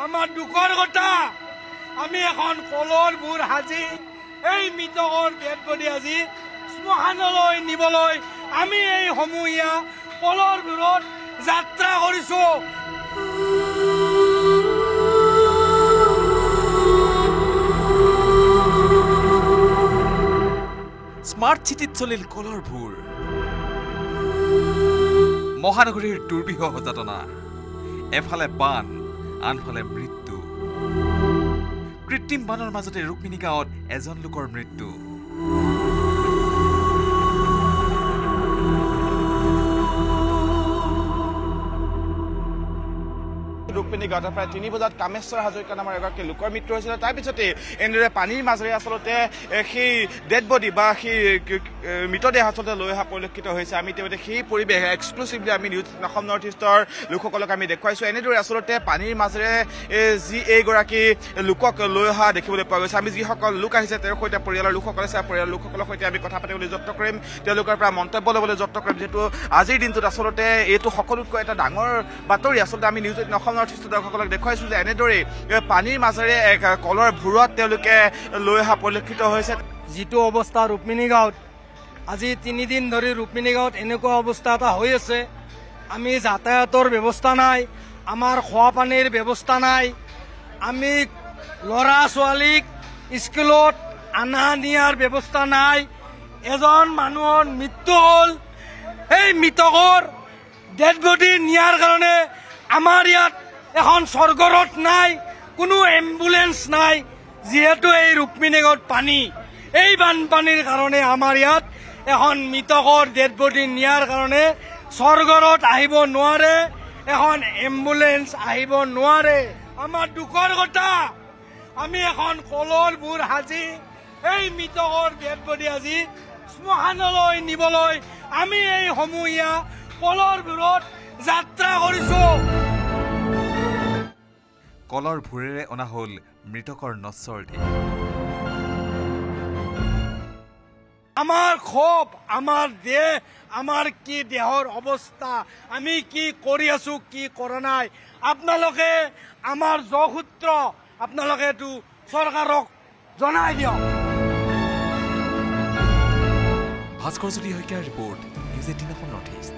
আমাৰ দুঃখৰ কথা আমি এখন কলৰ ভূৰ সাজি এই মৃতকৰ ডেড বডি আজি শ্মশানলৈ নিবলৈ আমি এই সমূহীয়া কলৰ ভূৰত যাত্ৰা কৰিছো। স্মাৰ্ট সিটিত চলিল কলৰ ভূৰ মহানগৰীৰ দুৰ্বিষহ যাতনা এফালে বান আনফালে মৃত্যু কৃত্ৰিম বানৰ মাজতে ৰুক্মিণী গাঁৱত এজন লোকৰ মৃত্যু ৰুক্মিণী গাঁৱত প্ৰায় ৩ বজাত কামেশ্বৰ হাজৰিকা নামৰ এগৰাকী লোকৰ মৃত্যু হৈছিল। তাৰ পিছতে এনেদৰে পানীৰ মাজেৰে আচলতে সেই ডেড বডি বা সেই মৃতদেহ আচলতে লৈ অহা পৰিলক্ষিত হৈছে। আমি ইতিমধ্যে সেই পৰিৱেশ এক্সক্লুচিভলি আমি নিউজ অসম নৰ্থ ইষ্টৰ লোকসকলক আমি দেখুৱাইছোঁ। এনেদৰে আচলতে পানীৰ মাজেৰে যি এইগৰাকী লোকক লৈ অহা দেখিবলৈ পোৱা গৈছে। আমি যিসকল লোক আহিছে তেওঁৰ সৈতে পৰিয়ালৰ লোকসকল আছে, পৰিয়ালৰ লোকসকলৰ সৈতে আমি কথা পাতিবলৈ যত্ন কৰিম, তেওঁলোকৰ পৰা মন্তব্য ল'বলৈ যত্ন কৰিম। যিহেতু আজিৰ দিনটোত আচলতে এইটো সকলোতকৈ এটা ডাঙৰ বাতৰি। আচলতে আমি নিউজ অসম নৰ্থ ইষ্টৰ দৰ্শকসকলক দেখুৱাইছোঁ যে এনেদৰে পানীৰ মাজেৰে কলৰ ভূৰত তেওঁলোকে লৈ অহা পৰিলক্ষিত হৈছে। যিটো অৱস্থা ৰুক্মিণী গাঁৱত আজি 3 দিন ধৰি ৰুক্মিণী গাঁৱত এনেকুৱা অৱস্থা এটা হৈ আছে। আমি যাতায়াতৰ ব্যৱস্থা নাই, আমাৰ খোৱা পানীৰ ব্যৱস্থা নাই, আমি ল'ৰা ছোৱালীক স্কুলত আনা নিয়াৰ ব্যৱস্থা নাই। এজন মানুহৰ মৃত্যু হ'ল, এই মৃতকৰ ডেড বডি নিয়াৰ কাৰণে আমাৰ ইয়াত এখন স্বৰ্গৰথ নাই, কোনো এম্বুলেন্স নাই। যিহেতু এই ৰুক্মিণী গাঁৱত পানী, এই বানপানীৰ কাৰণে আমাৰ ইয়াত এখন মৃতকৰ ডেড বডি নিয়াৰ কাৰণে স্বৰ্গৰথ আহিব নোৱাৰে, এখন এম্বুলেন্স আহিব নোৱাৰে। আমাৰ দুখৰ কথা আমি এখন কলৰ ভূৰ সাজি এই মৃতকৰ ডেড বডি আজি শ্মশানলৈ নিবলৈ আমি এই সমূহীয়া কলৰ ভূৰত যাত্ৰা কৰিছো। কলৰ ভূৰেৰে অনা হ'ল মৃতকৰ নশ্বৰ দেহ। আমাৰ ক্ষোভ, আমাৰ দেহ, আমাৰ কি দেহৰ অৱস্থা, আমি কি কৰি আছো কি কৰা নাই, আপোনালোকে আমাৰ যোগসূত্ৰ আপোনালোকে এইটো চৰকাৰক জনাই দিয়ক। ভাস্কৰ জ্যোতি শইকীয়াৰ report news 18 Assam north east.